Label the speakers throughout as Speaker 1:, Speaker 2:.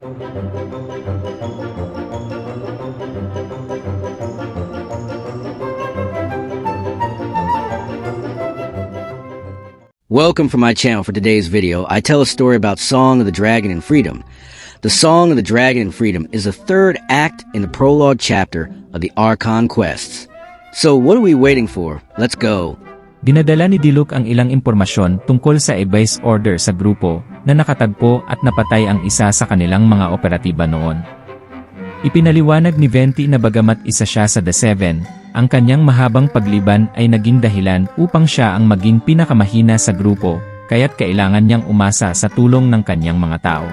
Speaker 1: Welcome to my channel. For today's video, I tell a story about Song of the Dragon and Freedom. The Song of the Dragon and Freedom is the third act in the prologue chapter of the Archon Quests. So what are we waiting for? Let's go.
Speaker 2: Dinadala ni Diluc ang ilang impormasyon tungkol sa Abyss Order sa grupo na nakatagpo at napatay ang isa sa kanilang mga operatiba noon. Ipinaliwanag ni Venti na bagamat isa siya sa The Seven, ang kanyang mahabang pagliban ay naging dahilan upang siya ang maging pinakamahina sa grupo, kaya't kailangan niyang umasa sa tulong ng kanyang mga tao.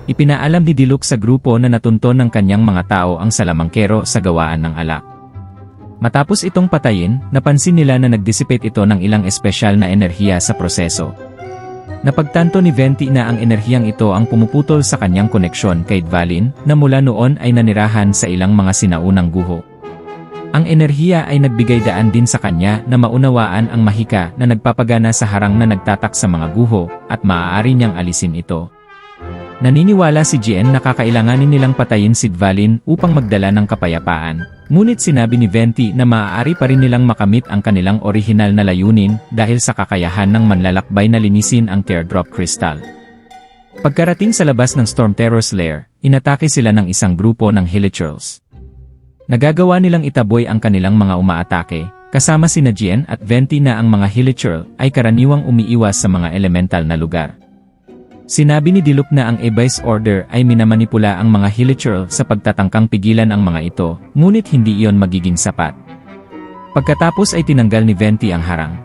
Speaker 2: Ipinaalam ni Diluc sa grupo na natunton ng kanyang mga tao ang salamangkero sa gawaan ng alak. Matapos itong patayin, napansin nila na nag-dissipate ito ng ilang espesyal na enerhiya sa proseso. Napagtanto ni Venti na ang enerhiyang ito ang pumuputol sa kanyang koneksyon kay Dvalin na mula noon ay nanirahan sa ilang mga sinaunang guho. Ang enerhiya ay nagbigay daan din sa kanya na maunawaan ang mahika na nagpapagana sa harang na nagtatak sa mga guho at maaari niyang alisin ito. Naniniwala si Jien na kakailanganin nilang patayin si Dvalin upang magdala ng kapayapaan, ngunit sinabi ni Venti na maaari pa rin nilang makamit ang kanilang orihinal na layunin dahil sa kakayahan ng manlalakbay na linisin ang Teardrop Crystal. Pagkarating sa labas ng Storm Terror's lair, inatake sila ng isang grupo ng Hilichurls. Nagagawa nilang itaboy ang kanilang mga umaatake, kasama sina Jien at Venti na ang mga Hilichurl ay karaniwang umiiwas sa mga elemental na lugar. Sinabi ni Diluc na ang Abyss Order ay minamanipula ang mga Hilichurl sa pagtatangkang pigilan ang mga ito, ngunit hindi iyon magiging sapat. Pagkatapos ay tinanggal ni Venti ang harang.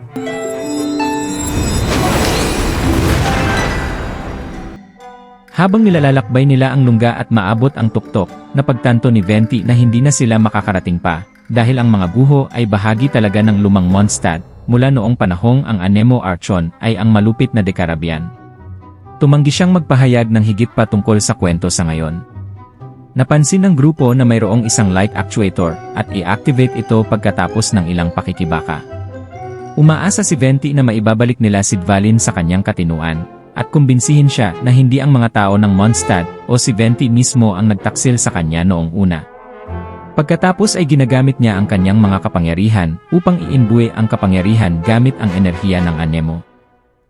Speaker 2: Habang nilalalakbay nila ang lungga at maabot ang tuktok, napagtanto ni Venti na hindi na sila makakarating pa, dahil ang mga guho ay bahagi talaga ng lumang Mondstadt, mula noong panahong ang Anemo Archon ay ang malupit na Dekarabian. Tumanggi siyang magpahayag ng higit pa tungkol sa kwento sa ngayon. Napansin ng grupo na mayroong isang light actuator at i-activate ito pagkatapos ng ilang pakikibaka. Umaasa si Venti na maibabalik nila si Dvalin sa kanyang katinuan, at kumbinsihin siya na hindi ang mga tao ng Mondstadt o si Venti mismo ang nagtaksil sa kanya noong una. Pagkatapos ay ginagamit niya ang kanyang mga kapangyarihan upang iimbuwe ang kapangyarihan gamit ang enerhiya ng Anemo.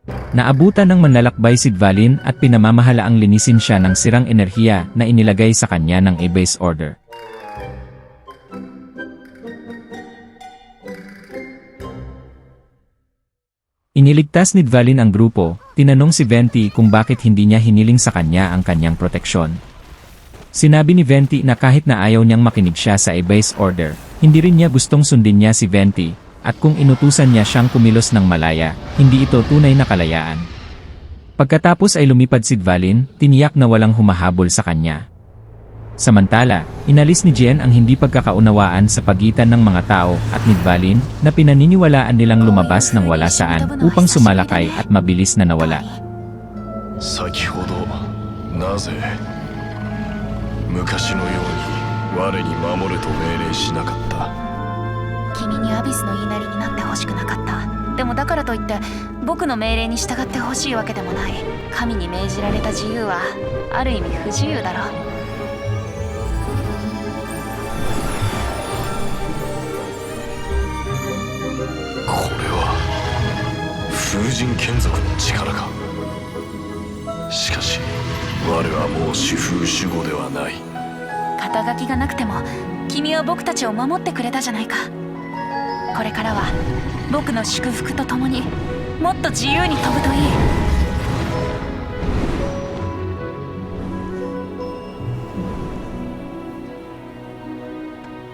Speaker 2: Naabutan ng manlalakbay si Dvalin at pinamamahalaang linisin siya ng sirang enerhiya na inilagay sa kanya ng Abyss Order. Iniligtas ni Dvalin ang grupo, tinanong si Venti kung bakit hindi niya hiniling sa kanya ang kanyang proteksyon. Sinabi ni Venti na kahit na ayaw niyang makinig siya sa Abyss Order, hindi rin niya gustong sundin niya si Venti, at kung inutusan niya siyang kumilos ng malaya, hindi ito tunay na kalayaan. Pagkatapos ay lumipad si Dvalin, tiniyak na walang humahabol sa kanya. Samantala, inalis ni Jien ang hindi pagkakaunawaan sa pagitan ng mga tao at ni Dvalin na pinaniniwalaan nilang lumabas ng wala saan upang sumalakay at mabilis na nawala.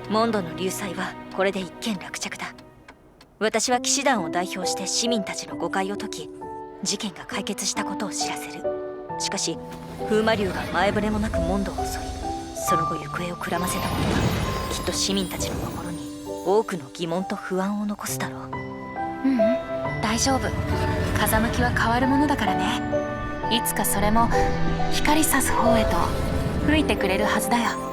Speaker 3: Mondo の流祭はこれで一件落着だ。私は騎士団を代表して市民たちの誤解を解き、事件が解決したことを知らせる。しかし、風魔竜が前触れもなくモンドを襲い、その後行方をくらませたことは、きっと市民たちの心に多くの疑問と不安を残すだろう。
Speaker 4: 大丈夫。風向きは変わるものだからね。いつかそれも光さす方へと吹いてくれるはずだよ。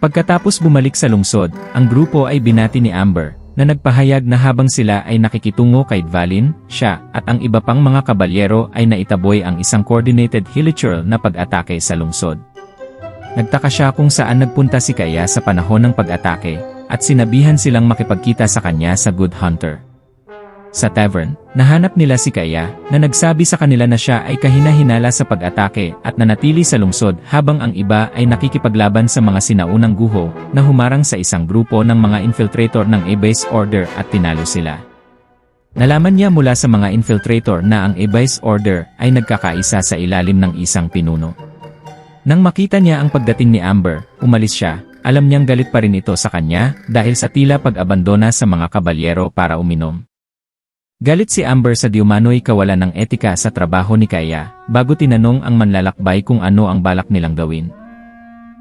Speaker 2: Pagkatapos bumalik sa lungsod, ang grupo ay binati ni Amber, na nagpahayag na habang sila ay nakikitungo kay Dvalin, siya at ang iba pang mga kabalyero ay naitaboy ang isang coordinated hilichurl na pag-atake sa lungsod. Nagtaka siya kung saan nagpunta si Kaeya sa panahon ng pag-atake, at sinabihan silang makipagkita sa kanya sa Good Hunter. Sa tavern, nahanap nila si Kaeya na nagsabi sa kanila na siya ay kahina-hinala sa pag-atake at nanatili sa lungsod habang ang iba ay nakikipaglaban sa mga sinaunang guho na humarang sa isang grupo ng mga infiltrator ng Abyss Order at tinalo sila. Nalaman niya mula sa mga infiltrator na ang Abyss Order ay nagkakaisa sa ilalim ng isang pinuno. Nang makita niya ang pagdating ni Amber, umalis siya. Alam niyang galit pa rin ito sa kanya dahil sa tila pag-abandona sa mga kabalyero para uminom. Galit si Amber sa diumano'y kawalan ng etika sa trabaho ni Kaeya bago tinanong ang manlalakbay kung ano ang balak nilang gawin.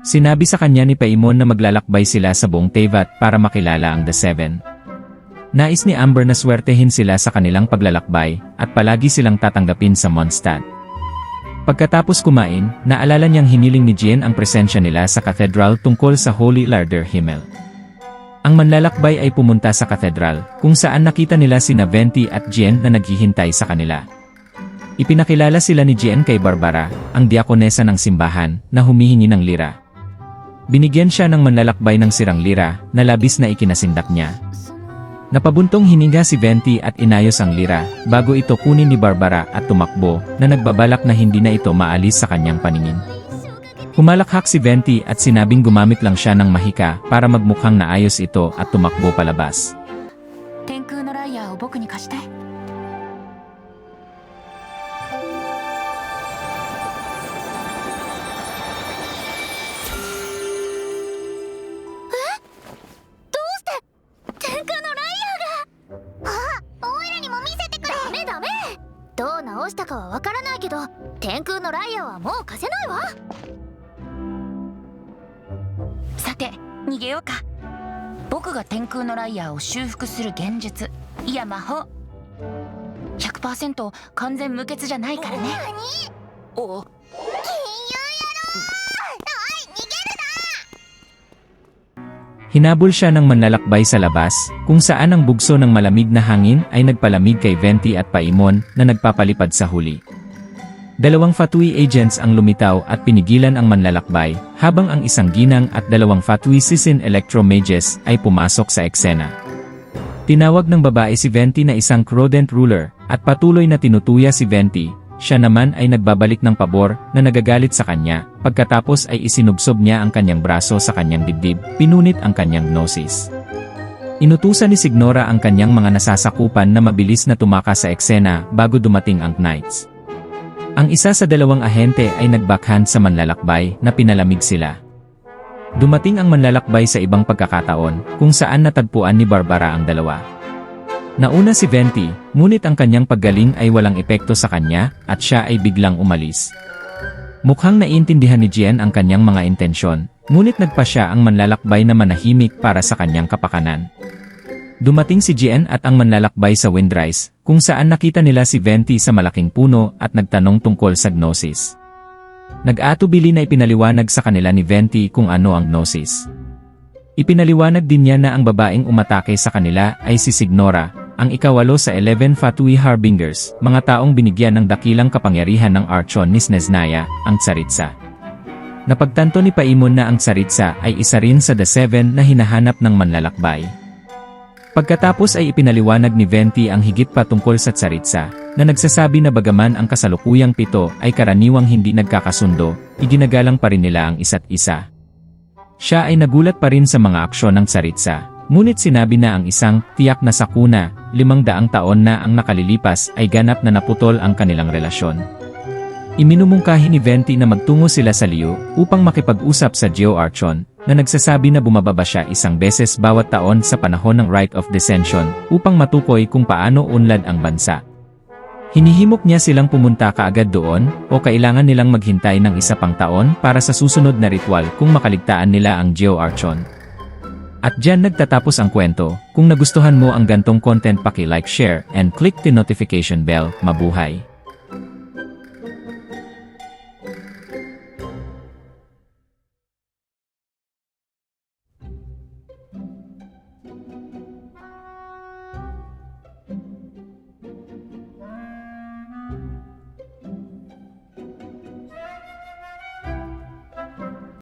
Speaker 2: Sinabi sa kanya ni Paimon na maglalakbay sila sa buong Teyvat para makilala ang The Seven. Nais ni Amber na swertehin sila sa kanilang paglalakbay at palagi silang tatanggapin sa Mondstadt. Pagkatapos kumain, naalala niyang hiniling ni Jien ang presensya nila sa katedral tungkol sa Holy Larder Himmel. Ang manlalakbay ay pumunta sa katedral, kung saan nakita nila sina Venti at Jien na naghihintay sa kanila. Ipinakilala sila ni Jien kay Barbara, ang diakonesa ng simbahan, na humihingi ng lira. Binigyan siya ng manlalakbay ng sirang lira, na labis na ikinasindak niya. Napabuntong hininga si Venti at inayos ang lira, bago ito kunin ni Barbara at tumakbo, na nagbabalak na hindi na ito maalis sa kanyang paningin. Humalakhak si Venti at sinabing gumamit lang siya ng mahika para magmukhang naayos ito at tumakbo palabas.
Speaker 4: Tenkou no Raiya o boku ni kashite.
Speaker 5: Tenkou no Raiya ga! Oira ni mo misete kure! Dame dame! どう直したかはわからないけど、天空のライヤーはもう貸せないわ。
Speaker 4: さて逃げようか。僕が天空のライヤーを修復する現実、いや魔法 100% 完全無欠じゃないからね。おお、
Speaker 2: Hinabol siya ng manlalakbay sa labas, kung saan ang bugso ng malamig na hangin ay nagpalamig kay Venti at Paimon na nagpapalipad sa huli. Dalawang Fatui agents ang lumitaw at pinigilan ang manlalakbay, habang ang isang ginang at dalawang Fatui Sisin Electro-Mages ay pumasok sa eksena. Tinawag ng babae si Venti na isang Crodent ruler, at patuloy na tinutuya si Venti. Siya naman ay nagbabalik ng pabor na nagagalit sa kanya, pagkatapos ay isinubsob niya ang kanyang braso sa kanyang dibdib, pinunit ang kanyang gnosis. Inutusan ni Signora ang kanyang mga nasasakupan na mabilis na tumakas sa eksena bago dumating ang Knights. Ang isa sa dalawang ahente ay nagbackhand sa manlalakbay na pinalamig sila. Dumating ang manlalakbay sa ibang pagkakataon, kung saan natagpuan ni Barbara ang dalawa. Nauna si Venti, ngunit ang kanyang paggaling ay walang epekto sa kanya, at siya ay biglang umalis. Mukhang naiintindihan ni Jien ang kanyang mga intensyon, ngunit nagpa siya ang manlalakbay na manahimik para sa kanyang kapakanan. Dumating si Jien at ang manlalakbay sa Windrise, kung saan nakita nila si Venti sa malaking puno at nagtanong tungkol sa gnosis. Nag-atubili na ipinaliwanag sa kanila ni Venti kung ano ang gnosis. Ipinaliwanag din niya na ang babaeng umatake sa kanila ay si Signora, ang ikawalo sa 11 Fatui Harbingers, mga taong binigyan ng dakilang kapangyarihan ng Archon ni Snezhnaya, ang Tsaritsa. Napagtanto ni Paimon na ang Tsaritsa ay isa rin sa The Seven na hinahanap ng manlalakbay. Pagkatapos ay ipinaliwanag ni Venti ang higit pa tungkol sa Tsaritsa, na nagsasabi na bagaman ang kasalukuyang 7 ay karaniwang hindi nagkakasundo, iginagalang pa rin nila ang isa't isa. Siya ay nagulat pa rin sa mga aksyon ng Tsaritsa, ngunit sinabi na ang isang tiyak na sakuna, 500 taon na ang nakalilipas ay ganap na naputol ang kanilang relasyon. Iminumungkahi ni Venti na magtungo sila sa Liu upang makipag-usap sa Geo Archon, na nagsasabi na bumababa siya isang beses bawat taon sa panahon ng Rite of Descension upang matukoy kung paano unlad ang bansa. Hinihimok niya silang pumunta kaagad doon o kailangan nilang maghintay ng isa pang taon para sa susunod na ritual kung makaligtaan nila ang Geo Archon. At dyan nagtatapos ang kwento. Kung nagustuhan mo ang gantong content, paki-like, share, and click the notification bell. Mabuhay!